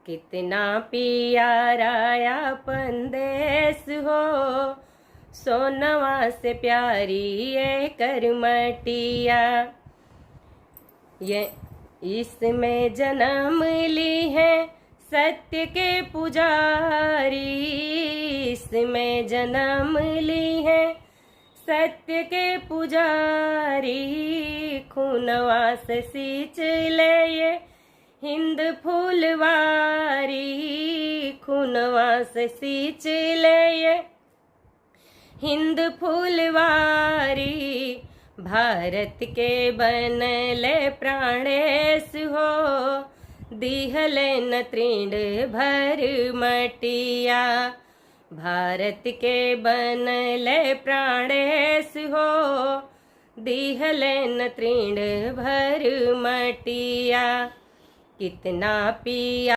कितना प्यारा अपन हो, सोनवा से प्यारी ये करमटिया। ये इसमें जन्म ली है सत्य के पुजारी, इसमें जन्म ली है सत्य के पुजारी। खूनवा से सींच ले ये हिंद फूलवारी, खूनवा से सींच ले ये हिंद फूलवारी। भारत के बनले प्राणेश हो, दिहले न तृण भर मटिया। भारत के बनले प्राणेश हो, दिहले न तृण भर मटिया। कितना पिया